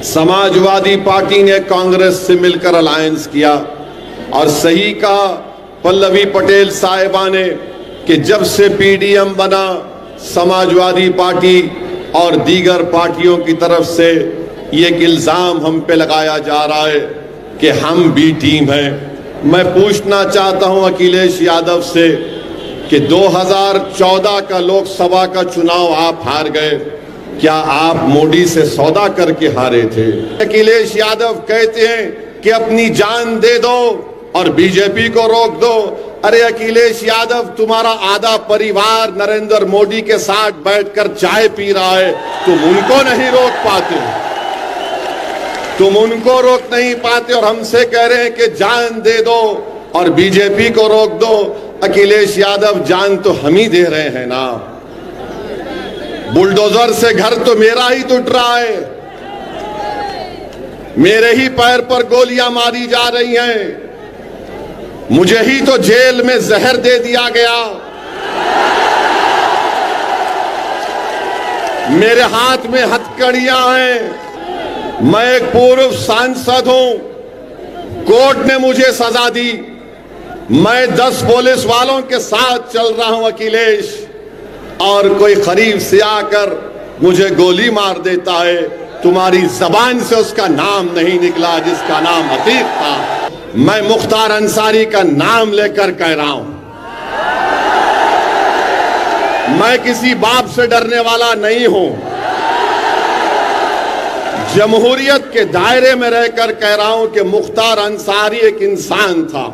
Samajwadi party ने कांग्रेस से मिलकर अलायंस किया और सही कहा पल्लवी पटेल साहिबा ने कि जब से पीडीएम बना समाजवादी पार्टी और दीगर पार्टियों की तरफ से ये इल्जाम हम पे लगाया जा रहा है कि हम बी टीम हैं। मैं पूछना चाहता हूं अखिलेश यादव से कि 2014 का लोकसभा का चुनाव आप हार गए, क्या आप मोदी से सौदा करके हारे थे? अखिलेश यादव कहते हैं कि अपनी जान दे दो और बीजेपी को रोक दो। अरे अखिलेश यादव, तुम्हारा आधा परिवार नरेंद्र मोदी के साथ बैठकर चाय पी रहा है, तुम उनको नहीं रोक पाते, तुम उनको रोक नहीं पाते और हमसे कह रहे हैं कि जान दे दो और बीजेपी को रोक दो। अखिलेश यादव, जान तो हम ही दे रहे हैं ना। बुलडोजर से घर तो मेरा ही टूट रहा है, मेरे ही पैर पर गोलियां मारी जा रही हैं, मुझे ही तो जेल में जहर दे दिया गया, मेरे हाथ में हथकड़ियां हैं, मैं एक पूर्व सांसद हूं, कोर्ट ने मुझे सजा दी, मैं 10 पुलिस वालों के साथ चल रहा हूं अखिलेश, और कोई करीब से आकर मुझे गोली मार देता है, तुम्हारी जबान से उसका नाम नहीं निकला जिसका नाम अतीक था। मैं मुख्तार अंसारी का नाम लेकर कह रहा हूं, मैं किसी बाप से डरने वाला नहीं हूं, जमहूरियत के दायरे में रहकर कह रहा हूं कि मुख्तार अंसारी एक इंसान था,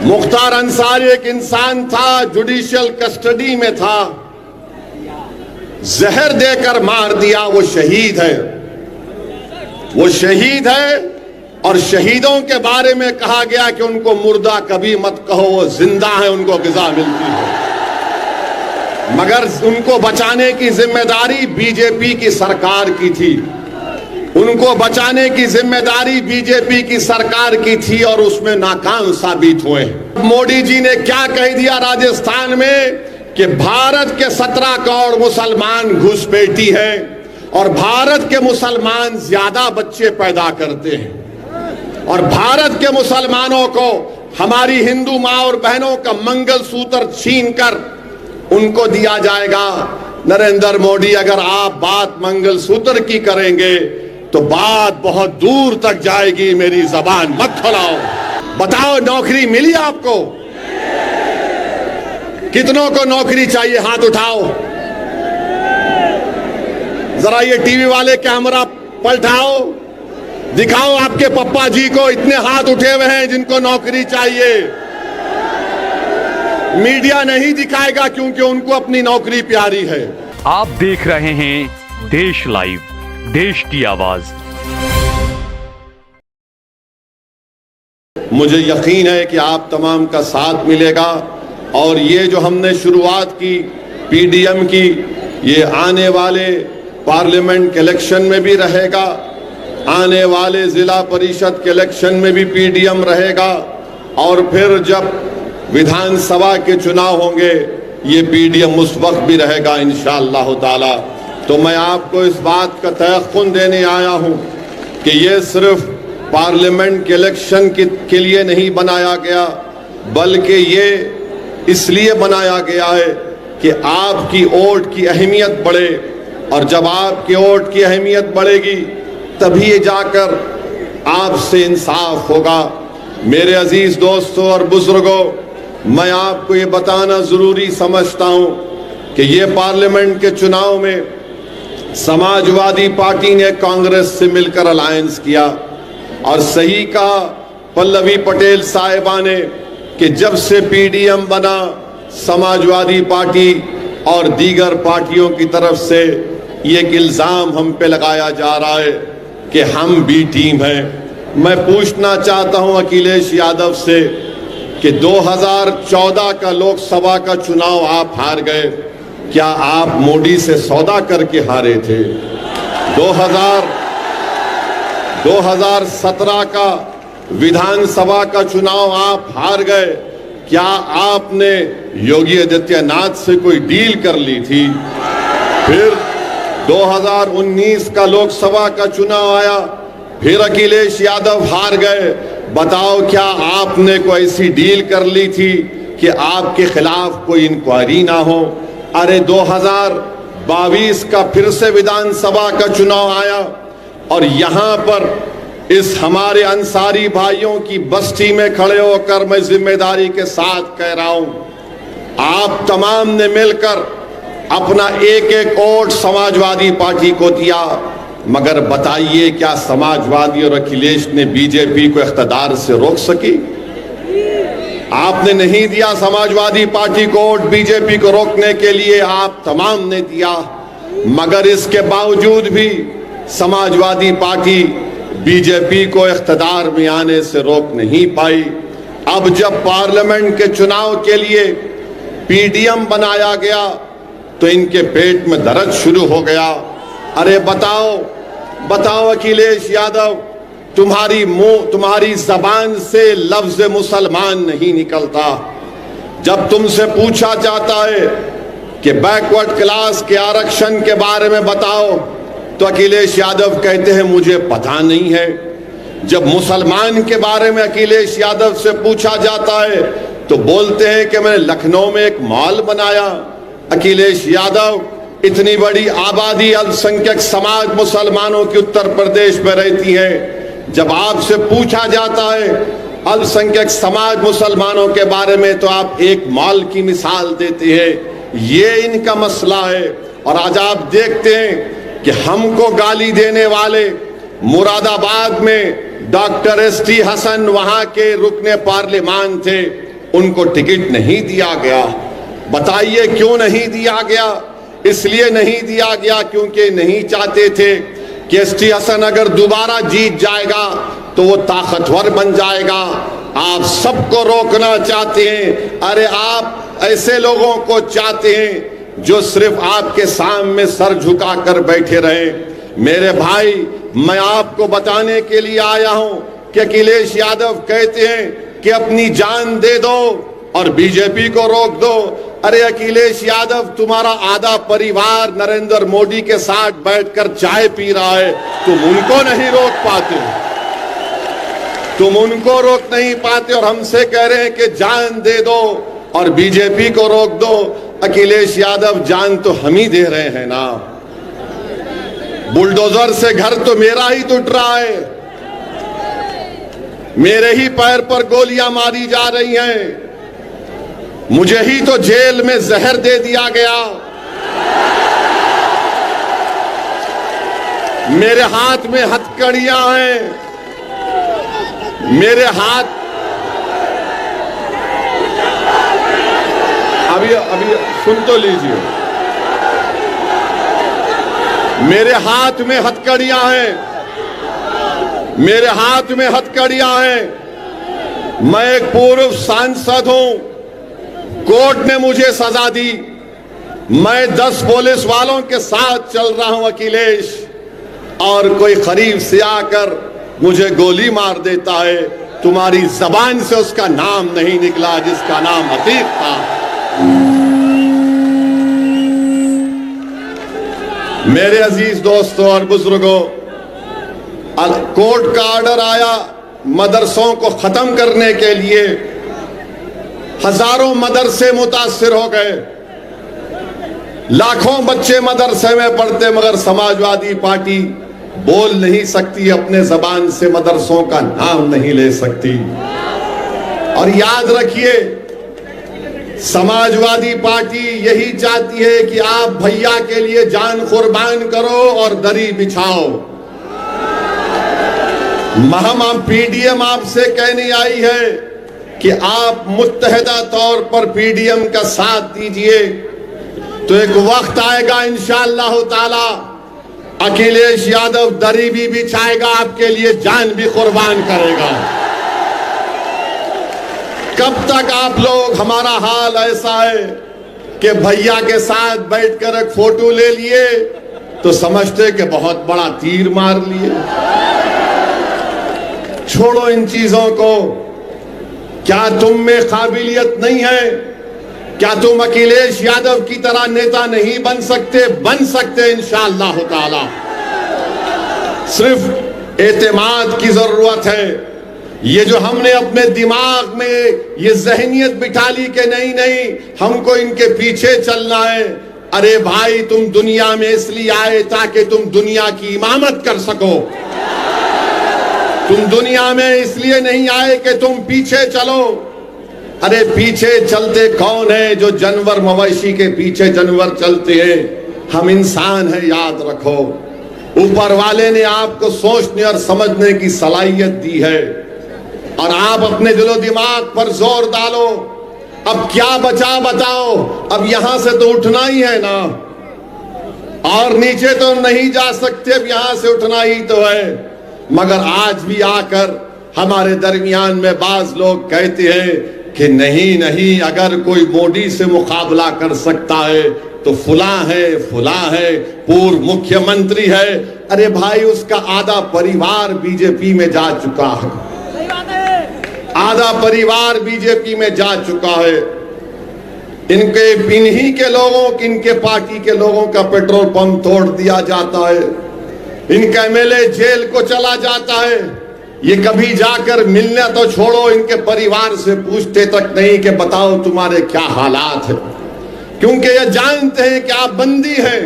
मुख्तार अंसारी एक इंसान था, जुडिशियल कस्टडी में था, जहर देकर मार दिया, वो शहीद है, वो शहीद है। और शहीदों के बारे में कहा गया कि उनको मुर्दा कभी मत कहो, वो जिंदा है, उनको ग़िज़ा मिलती है, मगर उनको बचाने की जिम्मेदारी बीजेपी की सरकार की थी, उनको बचाने की जिम्मेदारी बीजेपी की सरकार की थी और उसमें नाकाम साबित हुए। मोदी जी ने क्या कह दिया राजस्थान में कि भारत के 17 करोड़ मुसलमान घुसपैठी हैं और भारत के मुसलमान ज्यादा बच्चे पैदा करते हैं और भारत के मुसलमानों को हमारी हिंदू माँ और बहनों का मंगलसूत्र छीनकर उनको दिया जाएगा। नरेंद्र मोदी, अगर आप बात मंगलसूत्र की करेंगे तो बात बहुत दूर तक जाएगी, मेरी जबान मत खोलाओ। बताओ, नौकरी मिली आपको? कितनों को नौकरी चाहिए? हाथ उठाओ जरा, ये टीवी वाले कैमरा पलटाओ, दिखाओ आपके पप्पा जी को, इतने हाथ उठे हुए हैं जिनको नौकरी चाहिए। मीडिया नहीं दिखाएगा क्योंकि उनको अपनी नौकरी प्यारी है। आप देख रहे हैं देश लाइव, देश की आवाज। मुझे यकीन है कि आप तमाम का साथ मिलेगा और ये जो हमने शुरुआत की पीडीएम की, ये आने वाले पार्लियामेंट के इलेक्शन में भी रहेगा, आने वाले जिला परिषद के इलेक्शन में भी पीडीएम रहेगा और फिर जब विधानसभा के चुनाव होंगे ये पीडीएम उस वक्त भी रहेगा इंशाअल्लाह ताला। तो मैं आपको इस बात का तयक़ुन देने आया हूं कि ये सिर्फ पार्लियामेंट के इलेक्शन के लिए नहीं बनाया गया, बल्कि ये इसलिए बनाया गया है कि आपकी वोट की अहमियत बढ़े और जब आपकी वोट की अहमियत बढ़ेगी तभी जाकर आपसे इंसाफ होगा। मेरे अजीज दोस्तों और बुजुर्गों, मैं आपको ये बताना जरूरी समझता हूं कि ये पार्लियामेंट के चुनाव में समाजवादी पार्टी ने कांग्रेस से मिलकर अलायंस किया और सही कहा पल्लवी पटेल साहिबा ने कि जब से पीडीएम बना समाजवादी पार्टी और दीगर पार्टियों की तरफ से ये इल्जाम हम पे लगाया जा रहा है कि हम बी टीम हैं। मैं पूछना चाहता हूं अखिलेश यादव से कि 2014 का लोकसभा का चुनाव आप हार गए, क्या आप मोदी से सौदा करके हारे थे? 2017 का विधानसभा का चुनाव आप हार गए, क्या आपने योगी आदित्यनाथ से कोई डील कर ली थी? फिर 2019 का लोकसभा का चुनाव आया, फिर अखिलेश यादव हार गए। बताओ क्या आपने कोई ऐसी डील कर ली थी कि आपके खिलाफ कोई इंक्वायरी ना हो? अरे 2022 का फिर से विधानसभा का चुनाव आया और यहां पर इस हमारे अंसारी भाइयों की बस्ती में खड़े होकर मैं जिम्मेदारी के साथ कह रहा हूं, आप तमाम ने मिलकर अपना एक एक वोट समाजवादी पार्टी को दिया, मगर बताइए क्या समाजवादी और अखिलेश ने बीजेपी को इख्तिदार से रोक सकी? आपने नहीं दिया समाजवादी पार्टी को वोट बीजेपी को रोकने के लिए, आप तमाम ने दिया, मगर इसके बावजूद भी समाजवादी पार्टी बीजेपी को इख्तिदार में आने से रोक नहीं पाई। अब जब पार्लियामेंट के चुनाव के लिए पीडीएम बनाया गया तो इनके पेट में दर्द शुरू हो गया। अरे बताओ अखिलेश यादव, तुम्हारी जबान से लफ्ज मुसलमान नहीं निकलता। जब तुमसे पूछा जाता है कि बैकवर्ड क्लास के आरक्षण के बारे में बताओ तो अखिलेश यादव कहते हैं मुझे पता नहीं है। जब मुसलमान के बारे में अखिलेश यादव से पूछा जाता है तो बोलते हैं कि मैंने लखनऊ में एक मॉल बनाया। अखिलेश यादव, इतनी बड़ी आबादी अल्पसंख्यक समाज मुसलमानों की उत्तर प्रदेश में रहती है, जब आपसे पूछा जाता है अल्पसंख्यक समाज मुसलमानों के बारे में तो आप एक मॉल की मिसाल देते हैं। ये इनका मसला है। और आज आप देखते हैं कि हमको गाली देने वाले मुरादाबाद में डॉक्टर एसटी हसन वहां के रुकने पार्लियामान थे, उनको टिकट नहीं दिया गया। बताइए क्यों नहीं दिया गया? इसलिए नहीं दिया गया क्योंकि नहीं चाहते थे कि एसटी हसन अगर दोबारा जीत जाएगा तो वो ताकतवर बन जाएगा। आप सबको रोकना चाहते हैं। अरे आप ऐसे लोगों को चाहते हैं जो सिर्फ आपके सामने सर झुकाकर बैठे रहे। मेरे भाई, मैं आपको बताने के लिए आया हूं कि अखिलेश यादव कहते हैं कि अपनी जान दे दो और बीजेपी को रोक दो। अरे अखिलेश यादव, तुम्हारा आधा परिवार नरेंद्र मोदी के साथ बैठकर चाय पी रहा है, तुम उनको नहीं रोक पाते, तुम उनको रोक नहीं पाते और हमसे कह रहे हैं कि जान दे दो और बीजेपी को रोक दो। अखिलेश यादव, जान तो हम ही दे रहे हैं ना। बुलडोजर से घर तो मेरा ही टूट रहा है, मेरे ही पैर पर गोलियां मारी जा रही हैं, मुझे ही तो जेल में जहर दे दिया गया, मेरे हाथ में हथकड़ियां हैं, मेरे हाथ अभी सुन तो लीजिए, मेरे हाथ में हथकड़ियां हैं, मेरे हाथ में हथकड़ियां हैं। मैं एक पूर्व सांसद हूं, कोर्ट ने मुझे सजा दी, मैं 10 पुलिस वालों के साथ चल रहा हूं अखिलेश, और कोई करीब से आकर मुझे गोली मार देता है। तुम्हारी जबान से उसका नाम नहीं निकला जिसका नाम अतीक था। मेरे अजीज दोस्तों और बुजुर्गों, कोर्ट का ऑर्डर आया मदरसों को खत्म करने के लिए। हजारों मदरसे मुतासिर हो गए, लाखों बच्चे मदरसे में पढ़ते, मगर समाजवादी पार्टी बोल नहीं सकती, अपने जबान से मदरसों का नाम नहीं ले सकती। और याद रखिए, समाजवादी पार्टी यही चाहती है कि आप भैया के लिए जान कुर्बान करो और दरी बिछाओ। महम पीडीएम आपसे कहने आई है कि आप मुत्तहिदा तौर पर पीडीएम का साथ दीजिए, तो एक वक्त आएगा इंशाअल्लाह ताला अखिलेश यादव दरी भी बिछाएगा, आपके लिए जान भी कुर्बान करेगा। कब तक आप लोग, हमारा हाल ऐसा है कि भैया के साथ बैठकर एक फोटो ले लिए तो समझते कि बहुत बड़ा तीर मार लिए। छोड़ो इन चीजों को। क्या तुम में काबिलियत नहीं है क्या तुम अखिलेश यादव की तरह नेता नहीं बन सकते? बन सकते इंशाअल्लाह ताला। सिर्फ एतमाद की जरूरत है। ये जो हमने अपने दिमाग में ये जहनियत बिठा ली कि नहीं नहीं हमको इनके पीछे चलना है। अरे भाई, तुम दुनिया में इसलिए आए ताकि तुम दुनिया की इमामत कर सको। तुम दुनिया में इसलिए नहीं आए कि तुम पीछे चलो। अरे पीछे चलते कौन है? जो जानवर मवेशी के पीछे जानवर चलते हैं। हम इंसान हैं, याद रखो। ऊपर वाले ने आपको सोचने और समझने की सलाहियत दी है और आप अपने दिलो दिमाग पर जोर डालो। अब क्या बचा बताओ? अब यहां से तो उठना ही है ना, और नीचे तो नहीं जा सकते। अब यहां से उठना ही तो है। मगर आज भी आकर हमारे दरमियान में बाज लोग कहते हैं कि नहीं नहीं, अगर कोई मोदी से मुकाबला कर सकता है तो फुला है, पूर्व मुख्यमंत्री है। अरे भाई, उसका आधा परिवार बीजेपी में जा चुका है। आधा परिवार बीजेपी में जा चुका है। इन्हीं के लोगों, इनके पार्टी के लोगों का पेट्रोल पंप तोड़ दिया जाता है। इनका एमएलए जेल को चला जाता है। ये कभी जाकर मिलने तो छोड़ो, इनके परिवार से पूछते तक नहीं कि बताओ तुम्हारे क्या हालात है। क्योंकि ये जानते हैं कि आप बंदी हैं।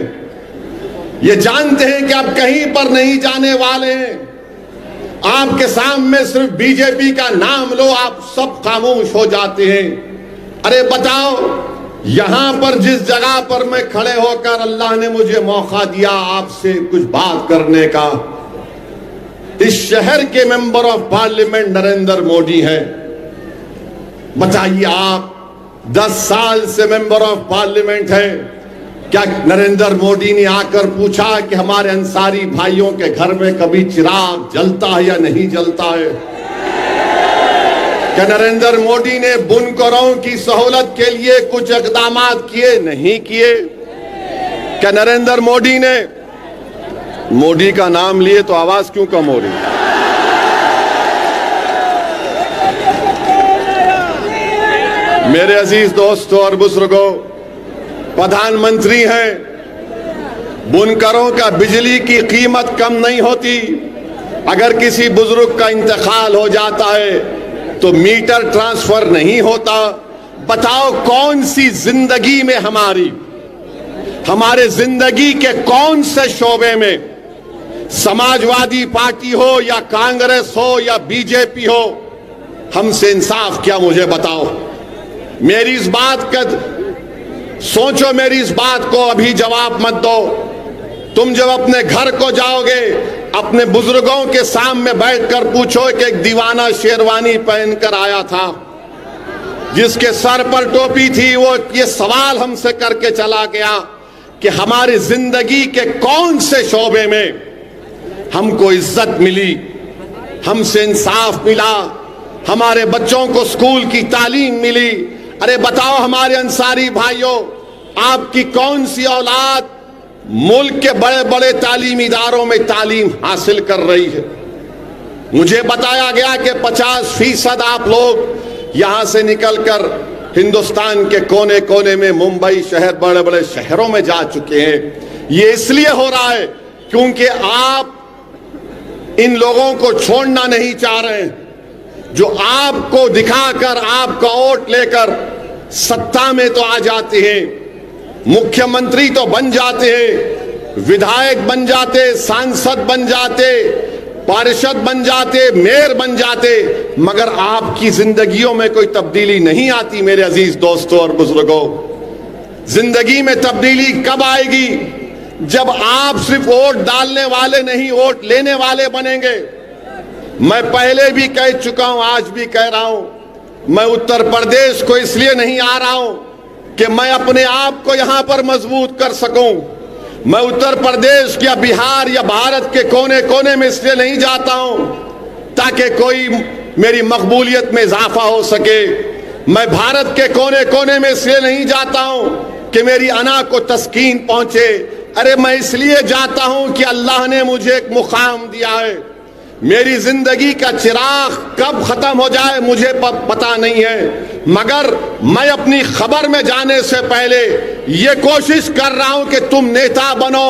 ये जानते हैं कि आप कहीं पर नहीं जाने वाले हैं। आपके सामने सिर्फ बीजेपी का नाम लो, आप सब खामोश हो जाते हैं। अरे बताओ, यहां पर जिस जगह पर मैं खड़े होकर अल्लाह ने मुझे मौका दिया आपसे कुछ बात करने का, इस शहर के member of parliament Narendra Modi हैं। बताइए, आप 10 साल से मेंबर ऑफ पार्लियामेंट हैं। क्या नरेंद्र मोदी ने आकर पूछा कि हमारे अंसारी भाइयों के घर में कभी चिराग जलता है या नहीं जलता है? क्या नरेंद्र मोदी ने बुनकरों की सहूलत के लिए कुछ इकदाम किए? नहीं किए। क्या नरेंद्र मोदी ने, मोदी का नाम लिए तो आवाज क्यों कम हो रही? मेरे अजीज दोस्तों और बुजुर्गों, प्रधानमंत्री हैं। बुनकरों का बिजली की कीमत कम नहीं होती। अगर किसी बुजुर्ग का इंतकाल हो जाता है तो मीटर ट्रांसफर नहीं होता। बताओ, कौन सी जिंदगी में हमारे जिंदगी के कौन से शोबे में, समाजवादी पार्टी हो या कांग्रेस हो या बीजेपी हो, हमसे इंसाफ क्या? मुझे बताओ। मेरी इस बात का सोचो, मेरी इस बात को अभी जवाब मत दो। तुम जब अपने घर को जाओगे, अपने बुजुर्गों के सामने बैठकर पूछो कि एक दीवाना शेरवानी पहनकर आया था, जिसके सर पर टोपी थी, वो ये सवाल हमसे करके चला गया कि हमारी जिंदगी के कौन से शोबे में हमको इज्जत मिली, हमसे इंसाफ मिला, हमारे बच्चों को स्कूल की तालीम मिली। अरे बताओ हमारे अंसारी भाइयों, आपकी कौन सी औलाद मुल्क के बड़े बड़े तालीमी इदारों में तालीम हासिल कर रही है? मुझे बताया गया कि 50% आप लोग यहां से निकलकर हिंदुस्तान के कोने कोने में, मुंबई शहर, बड़े बड़े शहरों में जा चुके हैं। ये इसलिए हो रहा है क्योंकि आप इन लोगों को छोड़ना नहीं चाह रहे हैं, जो आपको दिखाकर, आपका वोट लेकर सत्ता में तो आ जाते हैं, मुख्यमंत्री तो बन जाते हैं, विधायक बन जाते, सांसद बन जाते, पार्षद बन जाते, मेयर बन जाते, मगर आपकी जिंदगियों में कोई तब्दीली नहीं आती। मेरे अजीज दोस्तों और बुजुर्गों, जिंदगी में तब्दीली कब आएगी? जब आप सिर्फ वोट डालने वाले नहीं, वोट लेने वाले बनेंगे। मैं पहले भी कह चुका हूं, आज भी कह रहा हूं, मैं उत्तर प्रदेश को इसलिए नहीं आ रहा हूं कि मैं अपने आप को यहां पर मजबूत कर सकूं। मैं उत्तर प्रदेश या बिहार या भारत के कोने कोने में इसलिए नहीं जाता हूं ताकि कोई मेरी मकबूलियत में इजाफा हो सके। मैं भारत के कोने कोने में इसलिए नहीं जाता हूं कि मेरी अना को तस्कीन पहुंचे। अरे मैं इसलिए जाता हूं कि अल्लाह ने मुझे एक मुकाम दिया है। मेरी जिंदगी का चिराग कब खत्म हो जाए मुझे पता नहीं है, मगर मैं अपनी खबर में जाने से पहले ये कोशिश कर रहा हूं कि तुम नेता बनो,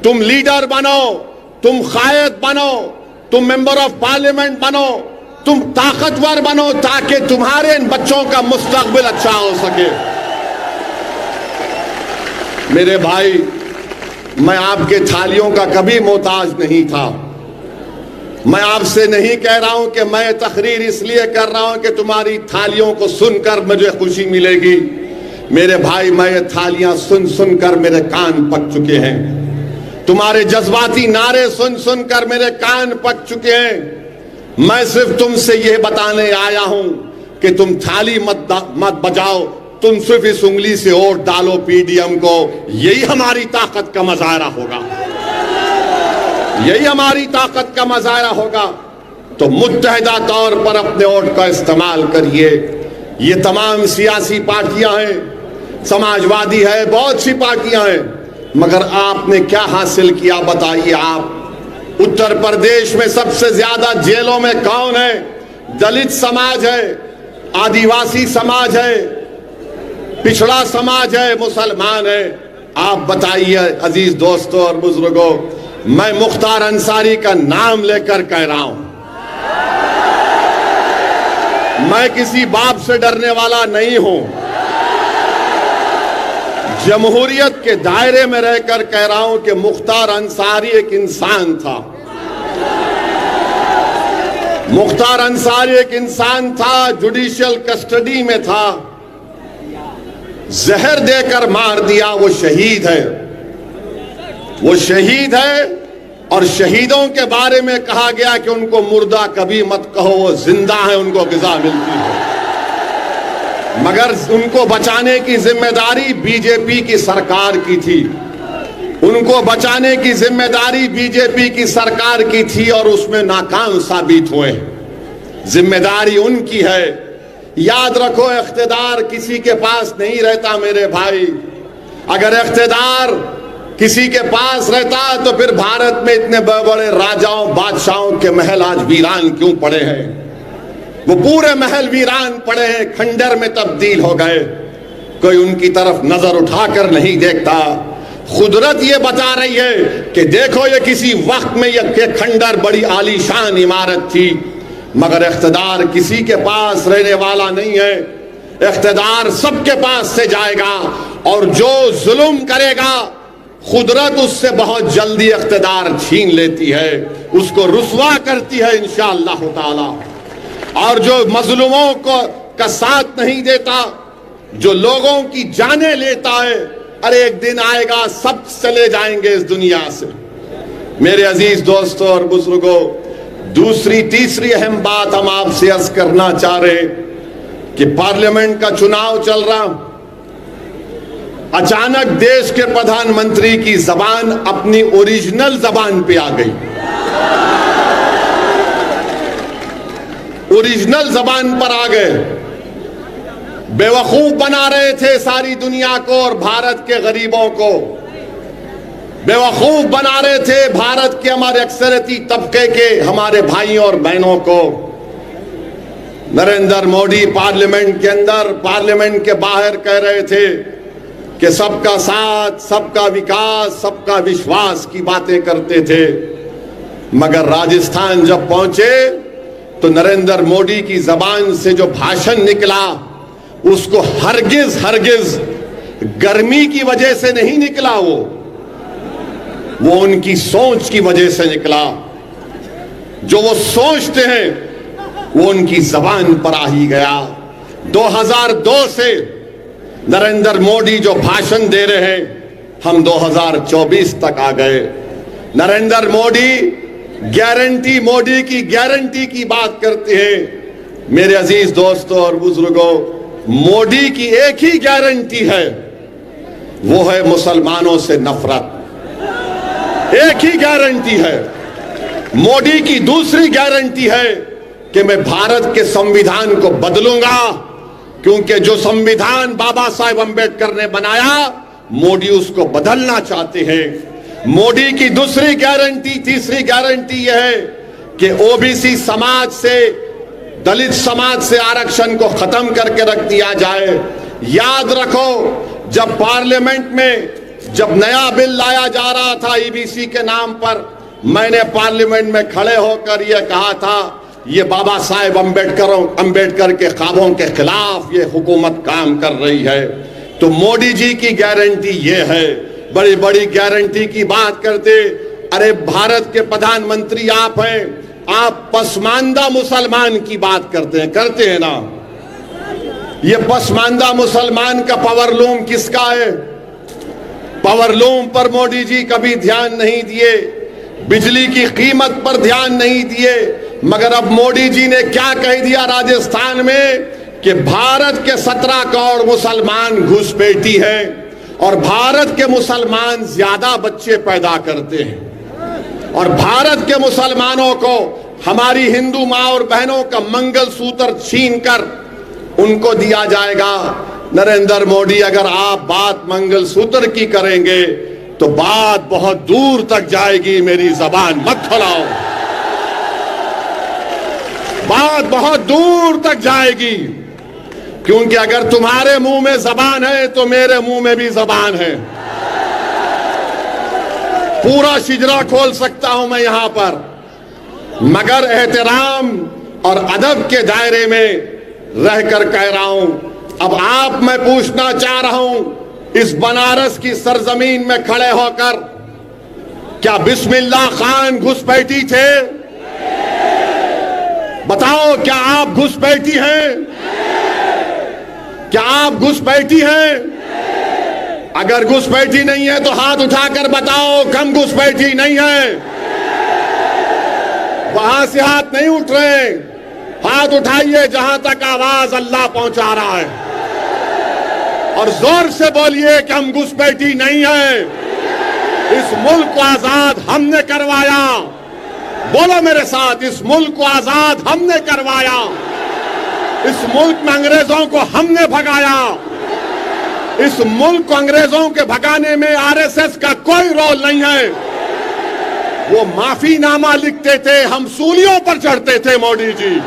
तुम लीडर बनो, तुम कायद बनो, तुम मेंबर ऑफ पार्लियामेंट बनो, तुम ताकतवर बनो, ताकि तुम्हारे इन बच्चों का मुस्तकबिल अच्छा हो सके। मेरे भाई, मैं आपके थालियों का कभी मोहताज नहीं था। मैं आपसे नहीं कह रहा हूं कि मैं तकरीर इसलिए कर रहा हूं कि तुम्हारी थालियों को सुनकर मुझे खुशी मिलेगी। मेरे भाई, मैं ये थालियां सुन सुनकर मेरे कान पक चुके हैं। तुम्हारे जज्बाती नारे सुन सुनकर मेरे कान पक चुके हैं। मैं सिर्फ तुमसे यह बताने आया हूं कि तुम थाली मत बजाओ, तुम सिर्फ इस उंगली से वोट डालो पीडीएम को। यही हमारी ताकत का मुजाहरा होगा, यही हमारी ताकत का मुजाहरा होगा। तो मुत्तहिदा तौर पर अपने वोट का इस्तेमाल करिए। ये तमाम सियासी पार्टियां हैं, समाजवादी है, बहुत सी पार्टियां हैं, मगर आपने क्या हासिल किया बताइए। आप उत्तर प्रदेश में सबसे ज्यादा जेलों में कौन है? दलित समाज है, आदिवासी समाज है, पिछड़ा समाज है, मुसलमान है। आप बताइए अजीज दोस्तों और बुजुर्गों, मैं मुख्तार अंसारी का नाम लेकर कह रहा हूं, मैं किसी बाप से डरने वाला नहीं हूं। जमहूरियत के दायरे में रहकर कह रहा हूं कि मुख्तार अंसारी एक इंसान था। मुख्तार अंसारी एक इंसान था, जुडिशियल कस्टडी में था, जहर देकर मार दिया। वो शहीद है, वो शहीद है। और शहीदों के बारे में कहा गया कि उनको मुर्दा कभी मत कहो, वो जिंदा है, उनको ग़िज़ा मिलती है। मगर उनको बचाने की जिम्मेदारी बीजेपी की सरकार की थी, उनको बचाने की जिम्मेदारी बीजेपी की सरकार की थी और उसमें नाकाम साबित हुए। जिम्मेदारी उनकी है। याद रखो, इख्तिदार किसी के पास नहीं रहता मेरे भाई। अगर इख्तिदार किसी के पास रहता तो फिर भारत में इतने बड़े बड़े राजाओं बादशाहों के महल आज वीरान क्यों पड़े हैं? वो पूरे महल वीरान पड़े हैं, खंडर में तब्दील हो गए। कोई उनकी तरफ नजर उठाकर नहीं देखता। कुदरत ये बता रही है कि देखो, ये किसी वक्त में ये खंडर बड़ी आलीशान इमारत थी, मगर इख्तिदार किसी के पास रहने वाला नहीं है। इख्तिदार सबके पास से जाएगा और जो जुल्म करेगा कुदरत उससे बहुत जल्दी इख्तिदार छीन लेती है, उसको रुसवा करती है इंशाअल्लाह ताला। और जो मजलूमों को का साथ नहीं देता, जो लोगों की जानें लेता है, अरे एक दिन आएगा सब चले जाएंगे इस दुनिया से। मेरे अजीज दोस्तों और बुजुर्गों, दूसरी तीसरी अहम बात हम आपसे अर्ज करना चाह रहे कि पार्लियामेंट का चुनाव चल रहा, अचानक देश के प्रधानमंत्री की जबान अपनी ओरिजिनल जबान पे आ गई। ओरिजिनल जबान पर आ गए। बेवकूफ बना रहे थे सारी दुनिया को और भारत के गरीबों को। बेवकूफ बना रहे थे भारत के हमारे अक्सरती तबके के हमारे भाइयों और बहनों को। नरेंद्र मोदी पार्लियामेंट के अंदर, पार्लियामेंट के बाहर कह रहे थे कि सबका साथ, सबका विकास, सबका विश्वास की बातें करते थे। मगर राजस्थान जब पहुंचे तो नरेंद्र मोदी की जबान से जो भाषण निकला, उसको हरगिज हरगिज गर्मी की वजह से नहीं निकला, वो उनकी सोच की वजह से निकला। जो वो सोचते हैं वो उनकी जबान पर आ ही गया। 2002 से नरेंद्र मोदी जो भाषण दे रहे हैं, हम 2024 तक आ गए। नरेंद्र मोदी गारंटी, मोदी की गारंटी की बात करते हैं। मेरे अजीज दोस्तों और बुजुर्गों, मोदी की एक ही गारंटी है, वो है मुसलमानों से नफरत। एक ही गारंटी है। मोदी की दूसरी गारंटी है कि मैं भारत के संविधान को बदलूंगा, क्योंकि जो संविधान बाबा साहेब अंबेडकर ने बनाया, मोदी उसको बदलना चाहते हैं। मोदी की दूसरी गारंटी, तीसरी गारंटी यह है कि ओबीसी समाज से, दलित समाज से आरक्षण को खत्म करके रख दिया जाए। याद रखो, जब पार्लियामेंट में जब नया बिल लाया जा रहा था ईबीसी के नाम पर, मैंने पार्लियामेंट में खड़े होकर यह कहा था, ये बाबा साहेब अंबेडकर के ख्वाबों के खिलाफ ये हुकूमत काम कर रही है। तो मोदी जी की गारंटी ये है, बड़ी बड़ी गारंटी की बात करते। अरे भारत के प्रधानमंत्री आप हैं, आप पसमानदा मुसलमान की बात करते हैं ना। ये पसमानदा मुसलमान का पावरलूम किसका है? पावरलूम पर मोदी जी कभी ध्यान नहीं दिए, बिजली की कीमत पर ध्यान नहीं दिए। मगर अब मोदी जी ने क्या कह दिया राजस्थान में कि भारत के 17 करोड़ मुसलमान घुसपैठी हैं और भारत के मुसलमान ज्यादा बच्चे पैदा करते हैं और भारत के मुसलमानों को हमारी हिंदू मां और बहनों का मंगलसूत्र छीनकर उनको दिया जाएगा। नरेंद्र मोदी, अगर आप बात मंगलसूत्र की करेंगे तो बात बहुत दूर तक जाएगी। मेरी जबान मत खोलाओ, बात बहुत दूर तक जाएगी, क्योंकि अगर तुम्हारे मुंह में जबान है तो मेरे मुंह में भी जबान है। पूरा शिजरा खोल सकता हूं मैं यहां पर, मगर एहतराम और अदब के दायरे में रहकर कह रहा हूं। अब आप, मैं पूछना चाह रहा हूं इस बनारस की सरजमीन में खड़े होकर, क्या बिस्मिल्लाह खान घुसपैठी थे? बताओ, क्या आप घुसपैठी हैं? क्या आप घुसपैठी हैं? अगर घुसपैठी नहीं है तो हाथ उठाकर बताओ कम घुसपैठी नहीं है। वहां से हाथ नहीं उठ रहे, हाथ उठाइए जहां तक आवाज अल्लाह पहुंचा रहा है और जोर से बोलिए कि हम घुसपैठी नहीं है। इस मुल्क को आजाद हमने करवाया। बोलो मेरे साथ, इस मुल्क को आजाद हमने करवाया। इस मुल्क में अंग्रेजों को हमने भगाया। इस मुल्क को अंग्रेजों के भगाने में आरएसएस का कोई रोल नहीं है। वो माफीनामा लिखते थे, हम सूलियों पर चढ़ते थे। मोदी जी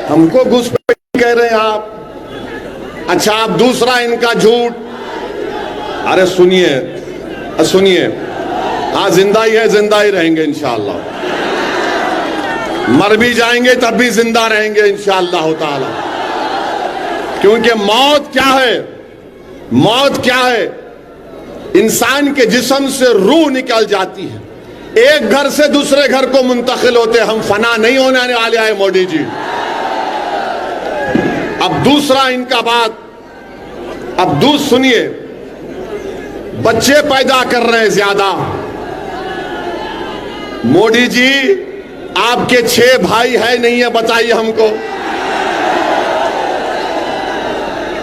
हमको घुसपैठी कह रहे हैं आप। अच्छा, आप दूसरा इनका झूठ। अरे सुनिए सुनिए, हाँ जिंदा ही है, जिंदा ही रहेंगे इंशाअल्लाह। मर भी जाएंगे तब भी जिंदा रहेंगे इंशाअल्लाह ताला। क्योंकि मौत क्या है? मौत क्या है? इंसान के जिस्म से रूह निकल जाती है, एक घर से दूसरे घर को मुंतकिल होते। हम फना नहीं होने वाले आए मोदी जी। अब दूसरा इनका बात, अब सुनिए, बच्चे पैदा कर रहे हैं ज्यादा। मोदी जी, आपके 6 भाई है नहीं है? बताइए हमको।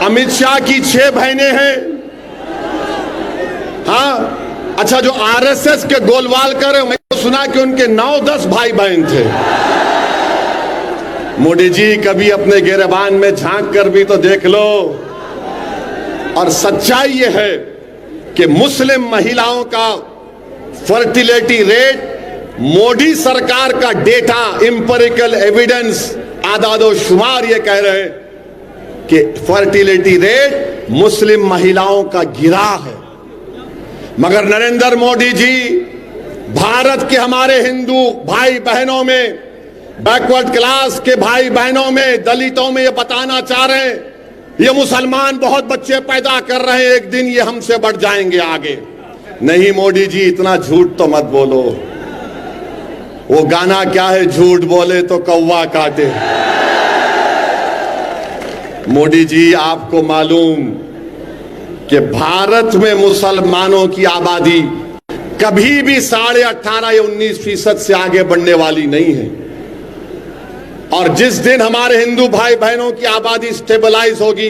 अमित शाह की 6 बहनें हैं। हाँ, अच्छा, जो आरएसएस के गोलवालकर है, मैंने सुना कि उनके 9-10 भाई बहन थे। मोदी जी, कभी अपने गिरबान में झांक कर भी तो देख लो। और सच्चाई यह है कि मुस्लिम महिलाओं का फर्टिलिटी रेट, मोदी सरकार का डेटा, इंपेरिकल एविडेंस, आदादो शुमार ये कह रहे हैं कि फर्टिलिटी रेट मुस्लिम महिलाओं का गिरा है। मगर नरेंद्र मोदी जी भारत के हमारे हिंदू भाई बहनों में, बैकवर्ड क्लास के भाई बहनों में, दलितों में ये बताना चाह रहे हैं ये मुसलमान बहुत बच्चे पैदा कर रहे हैं, एक दिन ये हमसे बढ़ जाएंगे आगे। नहीं मोदी जी, इतना झूठ तो मत बोलो। वो गाना क्या है, झूठ बोले तो कौवा काटे। मोदी जी, आपको मालूम कि भारत में मुसलमानों की आबादी कभी भी 18.5 या 19% से आगे बढ़ने वाली नहीं है। और जिस दिन हमारे हिंदू भाई बहनों की आबादी स्टेबलाइज होगी,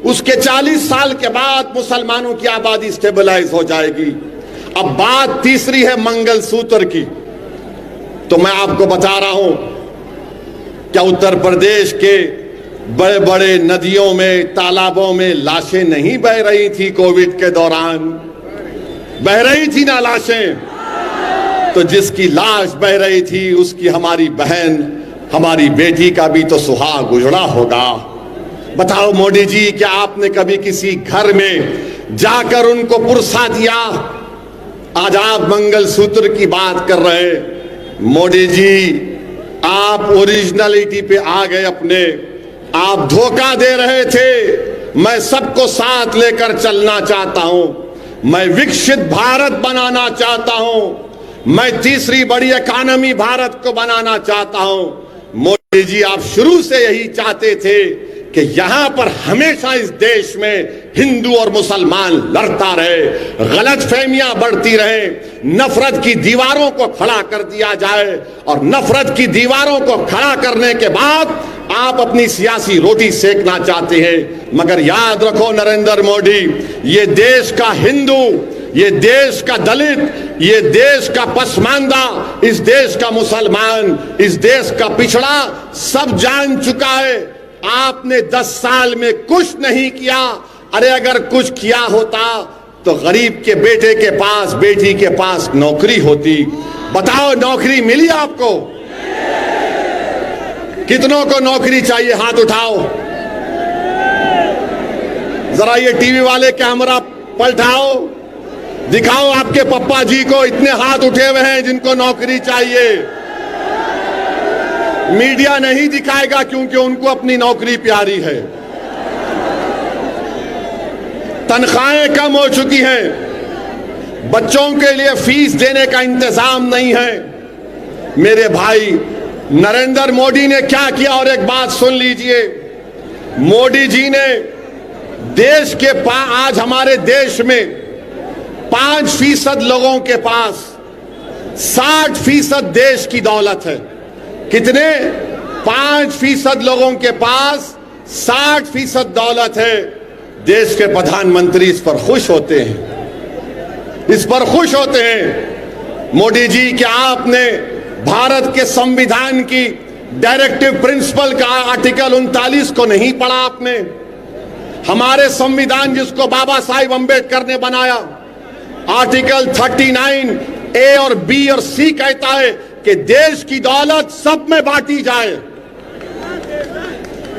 उसके 40 साल के बाद मुसलमानों की आबादी स्टेबलाइज हो जाएगी। अब बात तीसरी है मंगलसूत्र की। तो मैं आपको बता रहा हूं, क्या उत्तर प्रदेश के बड़े बड़े नदियों में, तालाबों में लाशें नहीं बह रही थी? कोविड के दौरान बह रही थी ना लाशें। तो जिसकी लाश बह रही थी उसकी हमारी बहन, हमारी बेटी का भी तो सुहाग उजड़ा होगा। बताओ मोदी जी, क्या आपने कभी किसी घर में जाकर उनको पुरसा दिया? आज आप मंगलसूत्र की बात कर रहे हैं। मोदी जी, आप ओरिजिनलिटी पे आ गए अपने, आप धोखा दे रहे थे। मैं सबको साथ लेकर चलना चाहता हूं, मैं विकसित भारत बनाना चाहता हूं, मैं तीसरी बड़ी इकॉनमी भारत को बनाना चाहता हूं। मोदी जी, आप शुरू से यही चाहते थे कि यहां पर हमेशा इस देश में हिंदू और मुसलमान लड़ता रहे, गलत फहमियां बढ़ती रहे, नफरत की दीवारों को खड़ा कर दिया जाए, और नफरत की दीवारों को खड़ा करने के बाद आप अपनी सियासी रोटी सेकना चाहते हैं। मगर याद रखो नरेंद्र मोदी, ये देश का हिंदू, ये देश का दलित, ये देश का पसमानदा, इस देश का मुसलमान, इस देश का पिछड़ा सब जान चुका है आपने 10 साल में कुछ नहीं किया। अरे अगर कुछ किया होता तो गरीब के बेटे के पास, बेटी के पास नौकरी होती। बताओ, नौकरी मिली आपको? कितनों को नौकरी चाहिए? हाथ उठाओ जरा। ये टीवी वाले कैमरा पलटाओ, दिखाओ आपके पप्पा जी को, इतने हाथ उठे हुए हैं जिनको नौकरी चाहिए। मीडिया नहीं दिखाएगा क्योंकि उनको अपनी नौकरी प्यारी है। तनख्वाहें कम हो चुकी हैं, बच्चों के लिए फीस देने का इंतजाम नहीं है। मेरे भाई, नरेंद्र मोदी ने क्या किया? और एक बात सुन लीजिए, मोदी जी ने देश के आज हमारे देश में 5% लोगों के पास 60% देश की दौलत है। कितने? 5% लोगों के पास 60% दौलत है। देश के प्रधानमंत्री इस पर खुश होते हैं, इस पर खुश होते हैं। मोदी जी, क्या आपने भारत के संविधान की डायरेक्टिव प्रिंसिपल का आर्टिकल 39 को नहीं पढ़ा आपने? हमारे संविधान जिसको बाबा साहिब अंबेडकर ने बनाया, आर्टिकल 39 ए और बी और सी कहता है कि देश की दौलत सब में बांटी जाए,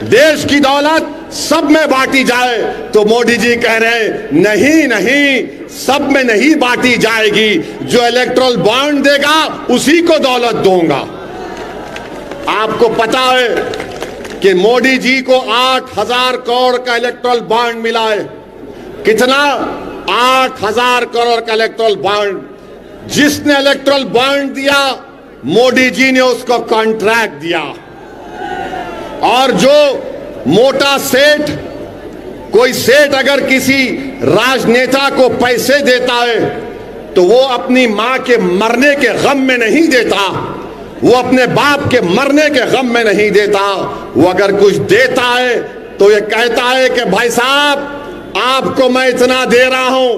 देश की दौलत सब में बांटी जाए। तो मोदी जी कह रहे हैं नहीं नहीं, सब में नहीं बांटी जाएगी, जो इलेक्ट्रल बॉन्ड देगा उसी को दौलत दूंगा। आपको पता है कि मोदी जी को 8,000 करोड़ का इलेक्ट्रल बॉन्ड मिला है। कितना? 8,000 करोड़ का इलेक्ट्रल बॉन्ड। जिसने इलेक्ट्रल बॉन्ड दिया, मोदी जी ने उसको कॉन्ट्रैक्ट दिया। और जो मोटा सेठ, कोई सेठ अगर किसी राजनेता को पैसे देता है तो वो अपनी मां के मरने के गम में नहीं देता, वो अपने बाप के मरने के गम में नहीं देता। वो अगर कुछ देता है तो ये कहता है कि भाई साहब, आपको मैं इतना दे रहा हूं,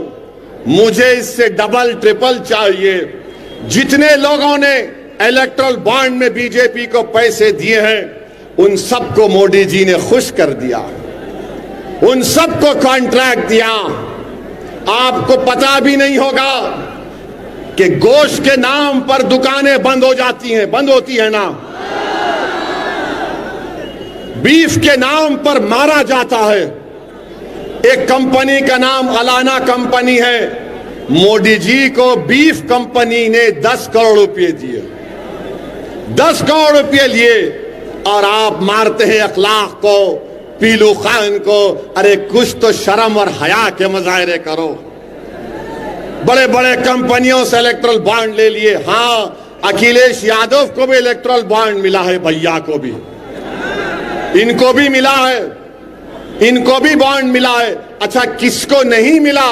मुझे इससे डबल ट्रिपल चाहिए। जितने लोगों ने इलेक्ट्रल बॉन्ड में बीजेपी को पैसे दिए हैं, उन सबको मोदी जी ने खुश कर दिया, उन सबको कॉन्ट्रैक्ट दिया। आपको पता भी नहीं होगा कि गोश्त के नाम पर दुकानें बंद हो जाती हैं, बंद होती है ना, बीफ के नाम पर मारा जाता है। एक कंपनी का नाम अलाना कंपनी है, मोदी जी को बीफ कंपनी ने 10 करोड़ रुपए दिए, 10 करोड़ रुपए लिए, और आप मारते हैं अखलाक को, पीलू खान को। अरे कुछ तो शर्म और हया के मुजाहरे करो। बड़े बड़े कंपनियों से इलेक्ट्रल बॉन्ड ले लिए। हाँ, अखिलेश यादव को भी इलेक्ट्रल बॉन्ड मिला है, भैया को भी, इनको भी मिला है, इनको भी बॉन्ड मिला है। अच्छा, किसको नहीं मिला?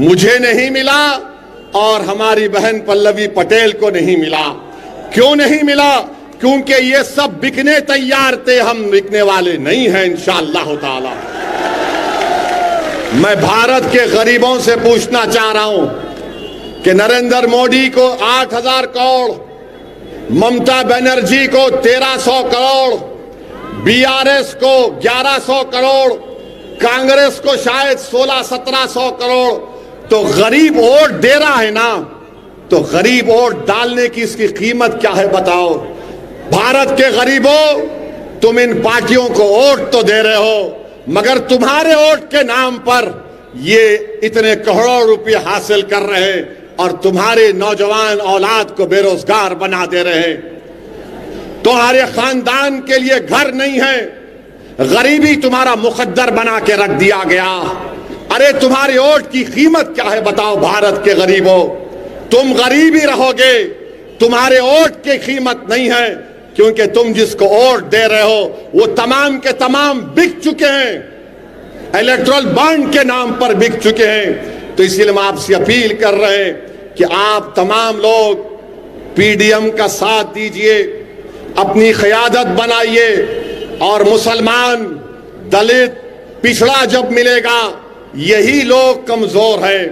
मुझे नहीं मिला और हमारी बहन पल्लवी पटेल को नहीं मिला। क्यों नहीं मिला? क्योंकि ये सब बिकने तैयार थे, हम बिकने वाले नहीं हैं इंशाअल्लाह ताला। मैं भारत के गरीबों से पूछना चाह रहा हूं कि नरेंद्र मोदी को 8,000 करोड़, ममता बनर्जी को 1,300 करोड़, बीआरएस को 1,100 करोड़, कांग्रेस को शायद 1600-1700 करोड़, तो गरीब वोट दे रहा है ना, तो गरीब वोट डालने की इसकी कीमत क्या है बताओ। भारत के गरीबों, तुम इन पार्टियों को वोट तो दे रहे हो, मगर तुम्हारे वोट के नाम पर ये इतने करोड़ों रुपए हासिल कर रहे हैं और तुम्हारे नौजवान औलाद को बेरोजगार बना दे रहे हैं। तुम्हारे खानदान के लिए घर नहीं है, गरीबी तुम्हारा मुकद्दर बना के रख दिया गया। अरे तुम्हारे वोट की कीमत क्या है बताओ भारत के गरीबों। तुम गरीब ही रहोगे, तुम्हारे वोट की कीमत नहीं है, क्योंकि तुम जिसको वोट दे रहे हो वो तमाम के तमाम बिक चुके हैं, इलेक्टोरल बॉन्ड के नाम पर बिक चुके हैं। तो इसीलिए हम आपसे अपील कर रहे हैं कि आप तमाम लोग पीडीएम का साथ दीजिए, अपनी क़यादत बनाइए और मुसलमान, दलित, पिछड़ा जब मिलेगा, यही लोग कमजोर हैं,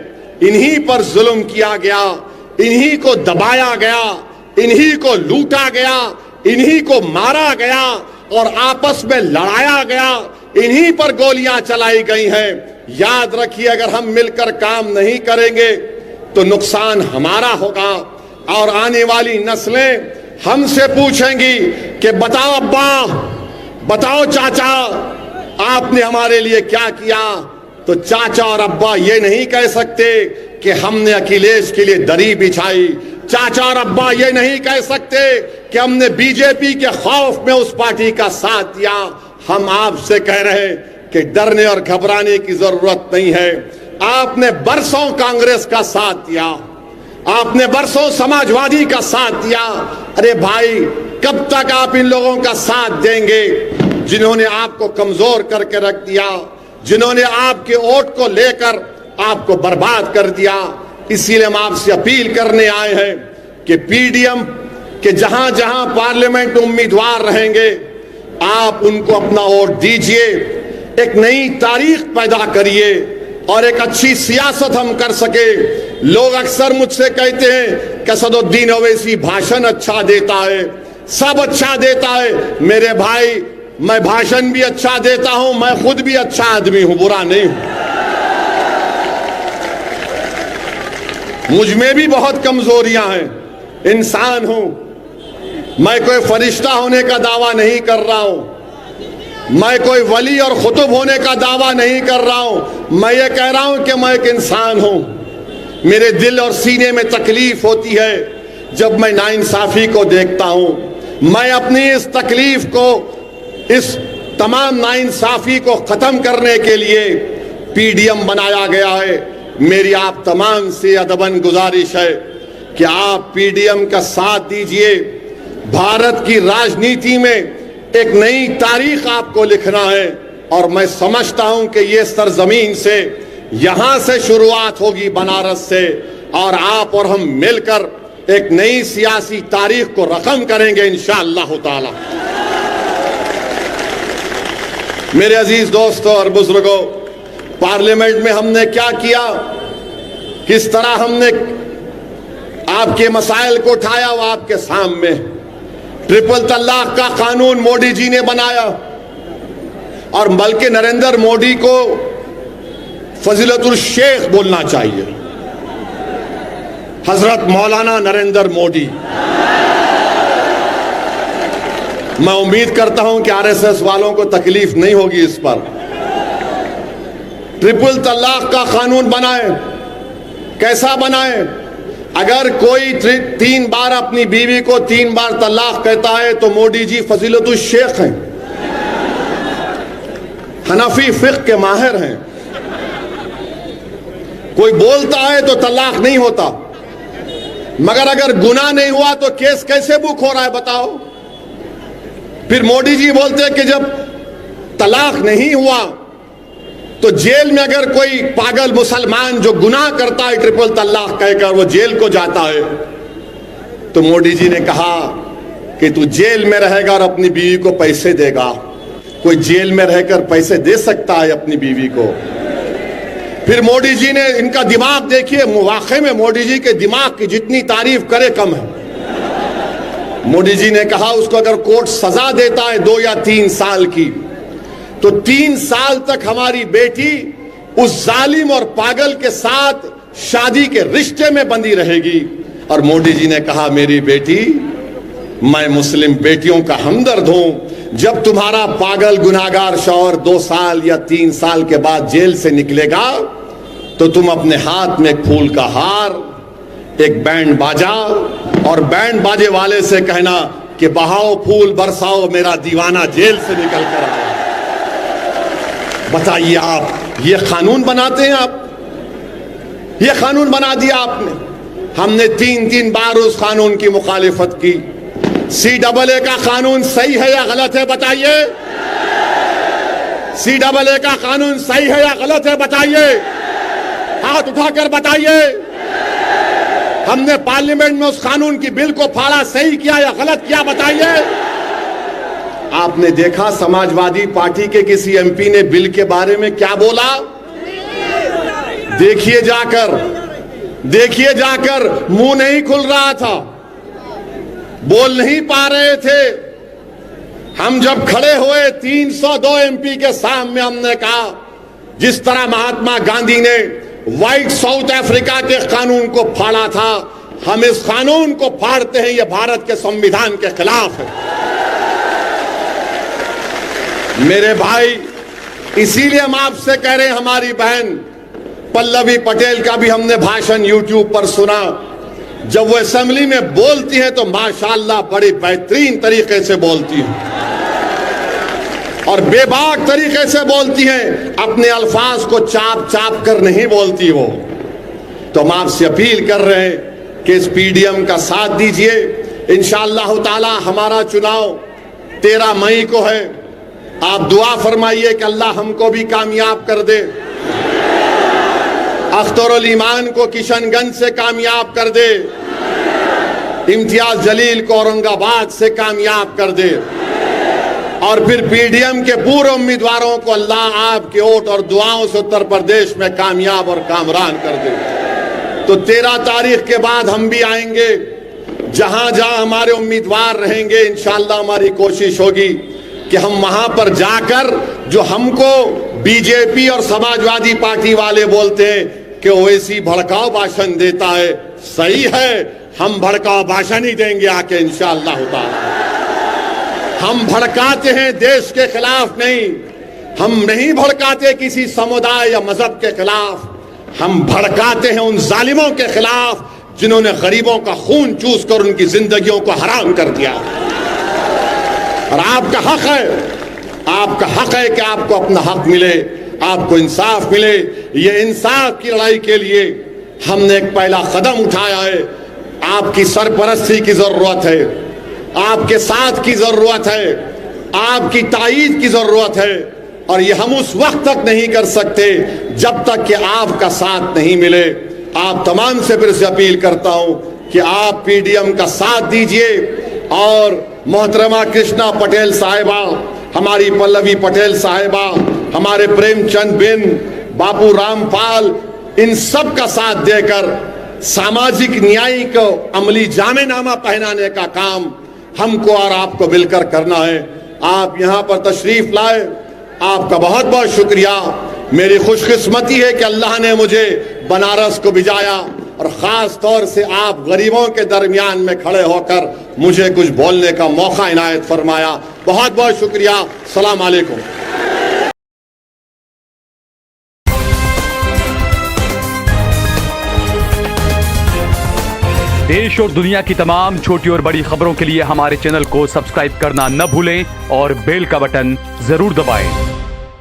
इन्हीं पर जुल्म किया गया, इन्हीं को दबाया गया, इन्हीं को लूटा गया, इन्हीं को मारा गया और आपस में लड़ाया गया, इन्हीं पर गोलियां चलाई गई हैं। याद रखिए, अगर हम मिलकर काम नहीं करेंगे तो नुकसान हमारा होगा और आने वाली नस्लें हमसे पूछेंगी कि बताओ अब्बा, बताओ चाचा, आपने हमारे लिए क्या किया। तो चाचा और अब्बा ये नहीं कह सकते कि हमने अखिलेश के लिए दरी बिछाई। चाचा और अब्बा ये नहीं कह सकते कि हमने बीजेपी के खौफ में उस पार्टी का साथ दिया। हम आपसे कह रहे हैं कि डरने और घबराने की जरूरत नहीं है। आपने बरसों कांग्रेस का साथ दिया, आपने बरसों समाजवादी का साथ दिया। अरे भाई, कब तक आप इन लोगों का साथ देंगे जिन्होंने आपको कमजोर करके रख दिया, जिन्होंने आपके वोट को लेकर आपको बर्बाद कर दिया। इसीलिए हम आपसे अपील करने आए हैं कि पीडीएम के जहां जहां पार्लियामेंट उम्मीदवार रहेंगे, आप उनको अपना वोट दीजिए, एक नई तारीख पैदा करिए और एक अच्छी सियासत हम कर सके। लोग अक्सर मुझसे कहते हैं कि असदुद्दीन ओवैसी भाषण अच्छा देता है, सब अच्छा देता है। मेरे भाई, मैं भाषण भी अच्छा देता हूं, मैं खुद भी अच्छा आदमी हूं, बुरा नहीं हूं। मुझ में भी बहुत कमजोरियां हैं, इंसान हूं। मैं कोई फरिश्ता होने का दावा नहीं कर रहा हूं, मैं कोई वली और खुतुब होने का दावा नहीं कर रहा हूं। मैं ये कह रहा हूं कि मैं एक इंसान हूं। मेरे दिल और सीने में तकलीफ होती है जब मैं नाइंसाफी को देखता हूं। मैं अपनी इस तकलीफ को, इस तमाम नाइंसाफी को खत्म करने के लिए पीडीएम बनाया गया है। मेरी आप तमाम से अदबन गुजारिश है कि आप पीडीएम का साथ दीजिए। भारत की राजनीति में एक नई तारीख आपको लिखना है और मैं समझता हूं कि ये सरजमीन से, यहां से शुरुआत होगी, बनारस से, और आप और हम मिलकर एक नई सियासी तारीख को रकम करेंगे इंशाअल्लाह ताला। मेरे अजीज दोस्तों और बुजुर्गों, पार्लियामेंट में हमने क्या किया, किस तरह हमने आपके मसाइल को उठाया, वो आपके सामने। ट्रिपल तलाक का कानून मोदी जी ने बनाया और बल्कि नरेंद्र मोदी को फजीलतुल शेख बोलना चाहिए, हजरत मौलाना नरेंद्र मोदी। मैं उम्मीद करता हूं कि आरएसएस वालों को तकलीफ नहीं होगी इस पर। ट्रिपल तलाक का कानून बनाए। कैसा बनाए? अगर कोई 3 बार अपनी बीवी को 3 बार तलाक कहता है तो मोदी जी फजीलतुल शेख हैं, हनफी फिक्र के माहिर हैं। कोई बोलता है तो तलाक नहीं होता, मगर अगर गुनाह नहीं हुआ तो केस कैसे बुक हो रहा है बताओ। फिर मोदी जी बोलते हैं कि जब तलाक नहीं हुआ तो जेल में अगर कोई पागल मुसलमान जो गुनाह करता है ट्रिपल तलाक कहकर वो जेल को जाता है, तो मोदी जी ने कहा कि तू जेल में रहेगा और अपनी बीवी को पैसे देगा। कोई जेल में रहकर पैसे दे सकता है अपनी बीवी को? फिर मोदी जी ने, इनका दिमाग देखिए, वाकई में मोदी जी के दिमाग की जितनी तारीफ करे कम है। मोदी जी ने कहा उसको अगर कोर्ट सजा देता है 2 या 3 साल की, तो 3 साल तक हमारी बेटी उस जालिम और पागल के साथ शादी के रिश्ते में बंधी रहेगी। और मोदी जी ने कहा, मेरी बेटी, मैं मुस्लिम बेटियों का हमदर्द हूं। जब तुम्हारा पागल गुनाहगार शौहर 2 साल या 3 साल के बाद जेल से निकलेगा तो तुम अपने हाथ में एक फूल का हार, एक बैंड बाजा और बैंड बाजे वाले से कहना कि बहाओ फूल बरसाओ, मेरा दीवाना जेल से निकल कर आया। बताइए आप, ये कानून बनाते हैं आप? ये कानून बना दिया आपने। हमने 3 बार उस कानून की मुखालिफत की। CAA का कानून सही है या गलत है बताइए? CAA का कानून सही है या गलत है बताइए? हाथ उठाकर बताइए। हमने पार्लियामेंट में उस कानून की बिल को फाड़ा, सही किया या गलत किया बताइए? आपने देखा समाजवादी पार्टी के किसी MP ने बिल के बारे में क्या बोला? देखिए जाकर, मुंह नहीं खुल रहा था, बोल नहीं पा रहे थे। हम जब खड़े हुए 302 MP के सामने, हमने कहा, जिस तरह महात्मा गांधी ने व्हाइट साउथ अफ्रीका के कानून को फाड़ा था, हम इस कानून को फाड़ते हैं। यह भारत के संविधान के खिलाफ है। मेरे भाई, इसीलिए हम आपसे कह रहे हैं, हमारी बहन पल्लवी पटेल का भी हमने भाषण YouTube पर सुना। जब वो असेंबली में बोलती है तो माशाअल्लाह बड़ी बेहतरीन तरीके से बोलती है और बेबाक तरीके से बोलती है। अपने अल्फाज को चाप चाप कर नहीं बोलती वो। तो हम आपसे अपील कर रहे हैं कि इस PDM का साथ दीजिए। इंशाअल्लाह ताला हमारा चुनाव 13 मई को है। आप दुआ फरमाइए कि अल्लाह हमको भी कामयाब कर दे, अख्तरुल ईमान को किशनगंज से कामयाब कर दे, इम्तियाज जलील को औरंगाबाद से कामयाब कर दे और फिर PDM के पूर्व उम्मीदवारों को अल्लाह आपके वोट और दुआओं से उत्तर प्रदेश में कामयाब और कामरान कर दे। तो 13 तारीख के बाद हम भी आएंगे। जहां जहां हमारे उम्मीदवार रहेंगे, इंशाअल्लाह हमारी कोशिश होगी कि हम वहां पर जाकर, जो हमको BJP और समाजवादी पार्टी वाले बोलते हैं कि ओवैसी भड़काऊ भाषण देता है, सही है, हम भड़काऊ भाषण ही देंगे आके इंशाअल्लाह ताला। हम भड़काते हैं देश के खिलाफ नहीं, हम नहीं भड़काते किसी समुदाय या मजहब के खिलाफ, हम भड़काते हैं उन जालिमों के खिलाफ जिन्होंने गरीबों का खून चूस कर उनकी जिंदगियों को हराम कर दिया। और आपका हक है कि आपको अपना हक मिले, आपको इंसाफ मिले। ये इंसाफ की लड़ाई के लिए हमने एक पहला कदम उठाया है। आपकी सरपरस्ती की जरूरत है, आपके साथ की जरूरत है, आपकी ताईद की जरूरत है। और ये हम उस वक्त तक नहीं कर सकते जब तक कि आपका साथ नहीं मिले। आप तमाम से फिर से अपील करता हूं कि आप PDM का साथ दीजिए और मोहतरमा कृष्णा पटेल साहिबा, हमारी पल्लवी पटेल साहिबा, हमारे प्रेमचंद बिन, बाबू रामपाल, इन सब का साथ देकर सामाजिक न्याय को अमली जामेनामा पहनाने का काम हमको और आपको मिलकर करना है। आप यहाँ पर तशरीफ लाए, आपका बहुत बहुत शुक्रिया। मेरी खुशकिस्मती है कि अल्लाह ने मुझे बनारस को भिजाया और ख़ास तौर से आप गरीबों के दरमियान में खड़े होकर मुझे कुछ बोलने का मौका इनायत फरमाया। बहुत बहुत शुक्रिया। सलाम अलैकुम। देश और दुनिया की तमाम छोटी और बड़ी खबरों के लिए हमारे चैनल को सब्सक्राइब करना न भूलें और बेल का बटन जरूर दबाएं।